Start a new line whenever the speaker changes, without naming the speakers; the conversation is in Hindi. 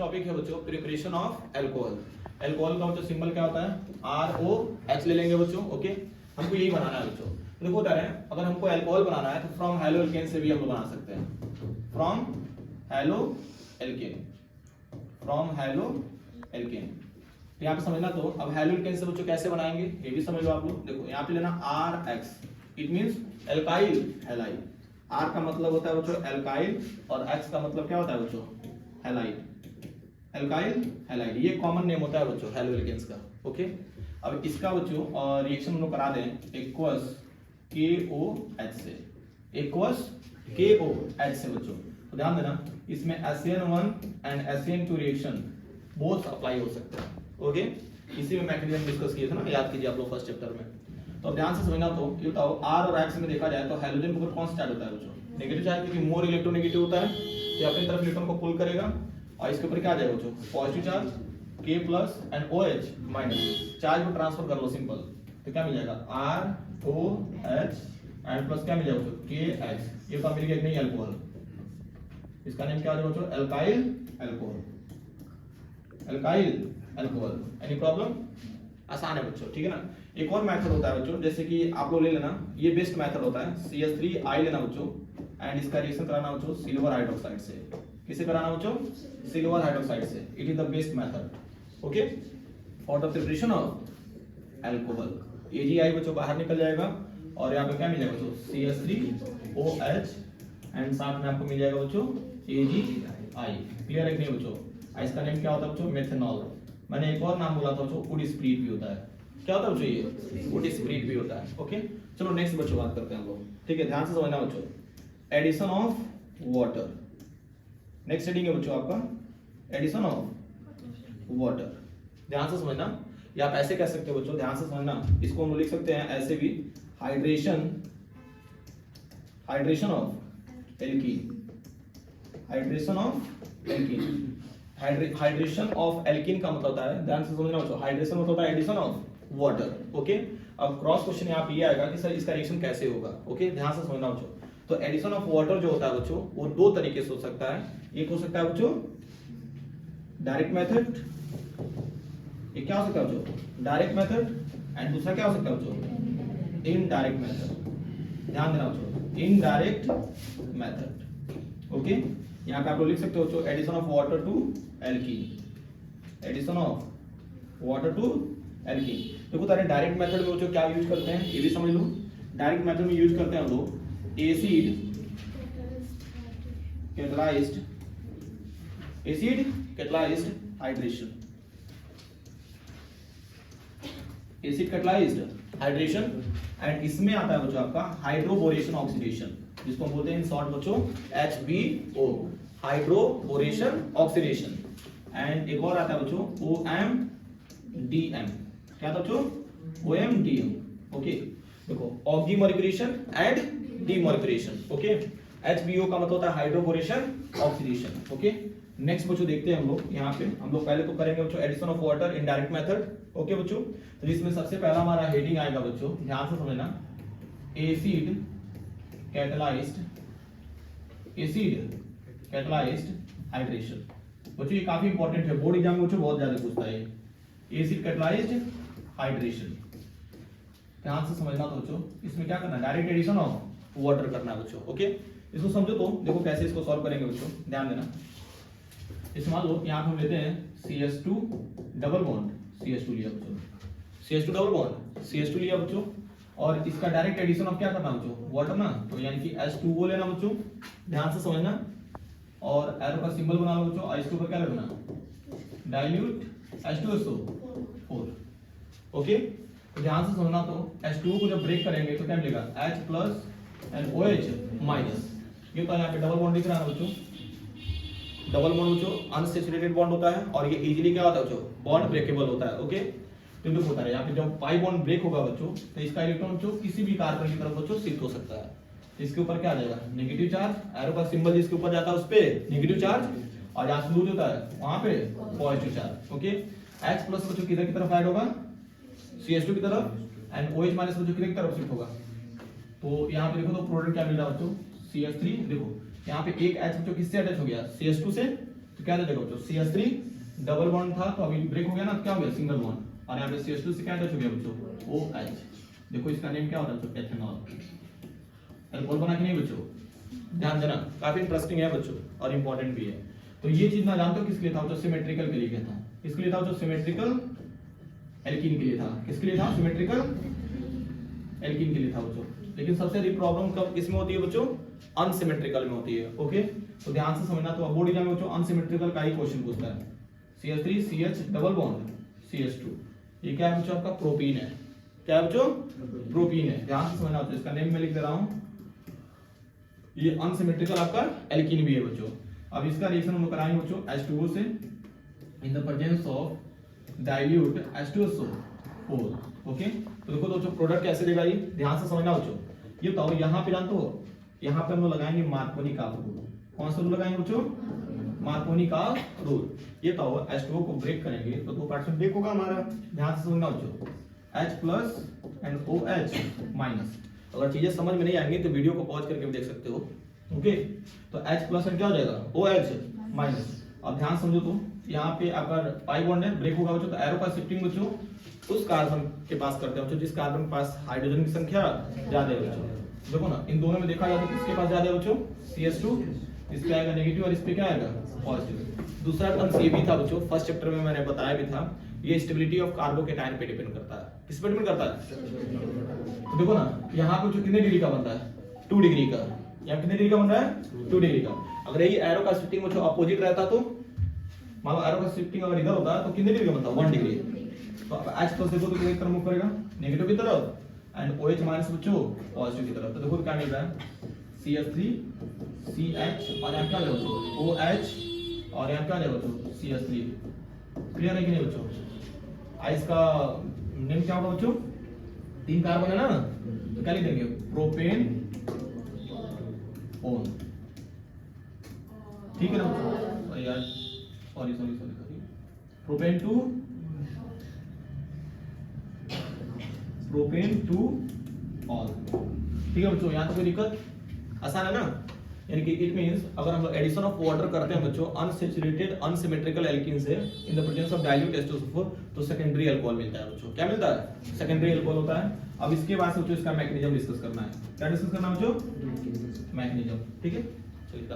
टॉपिक है बच्चों प्रिपरेशन ऑफ अल्कोहल। अल्कोहल का बच्चों सिंबल क्या होता है? ROH ले लेंगे बच्चों। ओके, हमको यही बनाना है बच्चों। तो देखो बता रहे हैं, अगर हमको अल्कोहल बनाना है तो फ्रॉम हेलो एल्केन से भी हम लोग बना सकते हैं। From halo alkane, from halo alkane. तो यहाँ पे समझना, तो अब हेलो एल्केन से बच्चों कैसे बनाएंगे ये भी समझ लो आप लोग। देखो यहाँ पे लेना RX, it means alkyl halide. R का मतलब होता है बच्चों एल्काइल और X का मतलब क्या होता है बच्चों? हैलाइड। एल्काइल हैलाइड ये कॉमन नेम होता है बच्चों हेलो एल्केन्स का। ओके, अब इसका बच्चों रिएक्शन हम लोग करा दें एक्वस KOH से, एक्वस KOH से बच्चों। तो ध्यान देना, इसमें SN1 and SN2 reaction both apply हो सकते हैं। ओके, इसी में मैकेनिज्म डिस्कस किए थे ना, याद कीजिए आप लोग फर्स्ट चैप्टर में। तो अब ध्यान से समझना, तो ये बताओ R और X में देखा जाए तो हाइड्रोजन ग्रुप कौन सा चार्ज होता है बच्चों? नेगेटिव चार्ज, क्योंकि मोर इलेक्ट्रोनेगेटिव होता है, ये अपनी तरफ इलेक्ट्रॉन को पुल करेगा और इसके ऊपर क्या आ जाएगा बच्चों? Positive charge K plus and OH minus. Charge को ट्रांसफर कर लो सिंपल, तो क्या मिल जाएगा? ROH एंड प्लस क्या मिल जाएगा बच्चों? KH। ये तो मिल गया नहीं अल्कोहल, इसका नेम क्या हो जाएगा बच्चों? Alkyl alcohol. Alkyl alcohol. Any problem? आसान है बच्चों, ठीक है ना। एक और मेथड होता है बच्चों, जैसे कि आप लोग ले लेना, ये बेस्ट मेथड होता है CH3I लेना बच्चों एंड इसका रिएक्शन कराना बच्चों सिल्वर हाइड्रोक्साइड से। किसे कराना बच्चों? सिल्वर हाइड्रोक्साइड से। It is the best method. Okay, for the preparation of alcohol. AgI बच्चों बाहर निकल जाएगा और यहाँ पे क्या मिल जाएगा बच्चों? CH3OH एंड साथ में आपको मिल जाएगा बच्चों AgI। क्लियर है कि नहीं बच्चों? इसका नेम क्या होता है बच्चों? मेथनॉल। मैंने एक और नाम बोला था बच्चों, वुड स्प्रीट भी होता है। क्या होता है बच्चों? ये वुड स्प्रीट भी होता है। ओके, चलो नेक्स्ट बच्चों बात करते हैं हम लोग। ठीक है, ध्यान से समझना बच्चों। Addition of water, next heading है बच्चों आपका एडिशन ऑफ वाटर। ध्यान से समझना, या आप ऐसे कह सकते हो बच्चों, ध्यान से समझना, इसको हम लिख सकते हैं ऐसे भी, hydration, hydration of alkene, hydration of alkene. Hydration of alkene का मतलब होता है, ध्यान से समझना बच्चों, हाइड्रेशन मतलब होता है एडिशन ऑफ वाटर। ओके, अब क्रॉस क्वेश्चन यहाँ पे ये आएगा कि सर इसका रिएक्शन कैसे होगा। ओके, ध्यान से समझना बच्चों। तो एडिशन ऑफ वाटर जो होता है बच्चों, वो दो तरीके से हो सकता है। एक हो सकता है बच्चों डायरेक्ट मेथड, ये क्या हो सकता है बच्चों? डायरेक्ट मेथड, एंड दूसरा क्या हो सकता है बच्चों? Indirect method. ध्यान देना बच्चों, इनडायरेक्ट मेथड। ओके, यहाँ पे आप लोग लिख सकते हो बच्चों addition of water to alkene, addition of water to alkene. देखो तारे डायरेक्ट मेथड में बच्चों क्या यूज करते हैं ये भी समझ लो। डायरेक्ट मेथड में यूज करते हैं हम लोग acid catalysed, acid catalysed hydration, acid catalysed hydration. And इसमें आता है बच्चों आपका हाइड्रोबोरेशन ऑक्सीडेशन, जिसको हम बोलते हैं इन शॉर्ट बच्चों HBO, हाइड्रोबोरेशन ऑक्सीडेशन। एंड एक और आता है बच्चों OMDM। क्या था बच्चों? OMDM। ओके, देखो oxymercuration and demercuration. Okay, HBO का मतलब होता है हाइड्रोबोरेशन ऑक्सीडेशन। ओके, नेक्स्ट बच्चों देखते हैं हम लोग। यहाँ पे हम लोग पहले तो करेंगे बच्चों addition of water in direct method. Okay बच्चों, तो जिसमें सबसे पहला हमारा हेडिंग आएगा बच्चों, ध्यान से समझना, acid catalysed, acid catalysed hydration. बच्चों ये काफी इंपॉर्टेंट है, बोर्ड एग्जाम में बच्चों बहुत ज्यादा पूछता है एसिड कैटलाइज्ड हाइड्रेशन। ध्यान से समझना तो बच्चों, इसमें क्या करना है? डायरेक्ट एडिशन ऑफ वाटर करना है बच्चों। ओके, इसको समझो तो देखो कैसे इसको सॉल्व करेंगे बच्चों, ध्यान देना। इस मान लो यहाँ पे हम लेते हैं CH2 डबल बॉन्ड, CH2 लिया बच्चों, CH2 डबल बॉन्ड CH2 लिया बच्चों, और इसका डायरेक्ट एडिशन ऑफ क्या करना बच्चों? वाटर ना, तो यानी कि H2O लेना बच्चों। ध्यान से समझना, और एरो का सिंबल बना लो बच्चों, और इसके ऊपर क्या लगना? Dilute H2SO4। ओके, तो ध्यान से समझना, तो H2O को जब ब्रेक करेंगे तो क्या मिलेगा? H plus and OH minus. ये तो यहाँ पे डबल बॉन्ड दिख रहा है बच्चों, डबल बॉन्ड बच्चों अनसैचुरेटेड बॉन्ड होता है, और ये इजीली क्या होता है बच्चों? बॉन्ड ब्रेकेबल होता है। ओके, तो देखो होता है यहाँ पे जब पाई बॉन्ड ब्रेक होगा बच्चों, तो इसका इलेक्ट्रॉन बच्चों किसी भी कार्बन की तरफ बच्चों शिफ्ट हो सकता है। इसके ऊपर क्या आ जाएगा? नेगेटिव चार्ज, एरो का सिंबल जिसके ऊपर जाता है उस पे नेगेटिव चार्ज, और जहाँ से लूज होता है वहां पे positive charge. Okay, H plus बच्चों किधर की तरफ ऐड होगा? CH2 की तरफ, एंड OH माइनस बच्चों किधर की तरफ शिफ्ट होगा? तो यहाँ पे देखो तो प्रोडक्ट क्या मिल रहा है बच्चों? CH3। देखो यहाँ पे एक H बच्चों किससे अटैच हो गया? CH2 से, तो क्या देगा बच्चों, CH3 डबल बॉन्ड था तो अभी ब्रेक हो गया ना, तो क्या हो गया सिंगल बॉन्ड, और यहाँ पे CH2 से क्या अटैच हो गया बच्चों, OH। देखो इसका नेम क्या होता है बच्चों, एथेनॉल। अल्कोहल बना कि नहीं बच्चों, ध्यान देना, काफी इंटरेस्टिंग है बच्चों और इंपॉर्टेंट भी है। तो ये चीज ना जानते हो किसके लिए था बच्चों, सिमेट्रिकल के लिए कहता हूं, किसके लिए था बच्चों, सिमेट्रिकल एल्कीन के लिए था। किसके लिए था, सिमेट्रिकल एल्कीन के लिए था बच्चों। लेकिन सबसे अधिक प्रॉब्लम कब किसमें होती है बच्चों, अनसिमेट्रिकल में होती है। ओके, तो ध्यान से समझना। तो बोर्ड एग्जाम में बच्चों अनसिमेट्रिकल का ही क्वेश्चन पूछता है। CH3 CH double bond CH2, ये क्या है बच्चों, आपका प्रोपीन है। क्या है बच्चों, प्रोपीन है। ध्यान से समझना बच्चों, इसका नेम मैं लिख दे रहा हूं, ये अनसिमेट्रिकल आपका एल्कीन भी है बच्चों। अब इसका रिएक्शन हम लोग कराएंगे बच्चों H2O से in the presence of dilute H2SO4। Okay, तो देखो बच्चों प्रोडक्ट कैसे देगा, ये ध्यान से समझना बच्चों। ये बताओ यहाँ पे जानते हो, यहाँ पे हम लोग लगाएंगे मार्कोनी का रूल। कौन सा रूल लगाएंगे बच्चों, मार्कोनी का रूल। ये बताओ H2O को ब्रेक करेंगे तो 2 पार्ट्स में ब्रेक होगा हमारा। ध्यान से समझना बच्चों, H plus and OH minus. अगर चीजें समझ में नहीं आएंगी तो वीडियो को पॉज करके भी देख सकते हो। ओके, तो H प्लस एंड क्या हो जाएगा, OH माइनस। अब ध्यान समझो, तो यहाँ पे अगर पाई बॉन्ड है, ब्रेक होगा बच्चों, तो एरो का शिफ्टिंग बच्चों उस कार्बन के पास करते हैं बच्चों जिस कार्बन के पास हाइड्रोजन की संख्या ज्यादा है बच्चों। देखो ना, इन दोनों में देखा जाए तो किसके पास ज्यादा है बच्चों, CH2, इस पे आएगा नेगेटिव और इस पे क्या आएगा पॉजिटिव। दूसरा टर्म ये भी था बच्चों, फर्स्ट चैप्टर में मैंने बताया भी था, ये स्टेबिलिटी ऑफ कार्बोकेटायन पे डिपेंड करता है। किस पे डिपेंड करता है, तो देखो ना यहाँ पे जो कितने डिग्री का बनता है, 2 डिग्री का। यहाँ कितने डिग्री का बन रहा है, 2 डिग्री का। अगर यही एरो का शिफ्टिंग बच्चों अपोजिट रहता तो, मान लो एरो का शिफ्टिंग अगर इधर होता तो कितने डिग्री का बनता, 1 डिग्री। तो अब H प्लस देखो तो किस तरफ मूव करेगा, नेगेटिव की तरफ, एंड OH माइनस बच्चों पॉजिटिव की तरफ। तो देखो क्या मिल रहा है, CH3 CH और यहाँ क्या है बच्चों, OH और यहाँ क्या है बच्चों, CH3। क्लियर है कि नहीं बच्चों। इसका नेम क्या होगा बच्चों, 3 कार्बन है ना, तो क्या लिख देंगे, प्रोपेन ओन। ठीक है ना बच्चों, यार सॉरी प्रोपेन टू ऑल। ठीक है बच्चों, यहाँ तो कोई दिक्कत, आसान है ना। यानी कि इट मींस अगर हम लोग एडिशन ऑफ वाटर करते हैं बच्चों अनसैचुरेटेड अनसिमेट्रिकल एल्कीन से in the presence of dilute H2SO4, तो सेकेंडरी अल्कोहल मिलता है बच्चों। क्या मिलता है, सेकेंडरी अल्कोहल होता है। अब इसके बाद से बच्चों इसका मैकेनिज्म डिस्कस करना है। क्या डिस्कस करना है बच्चों, मैकेनिज्म। ठीक है, चलिए।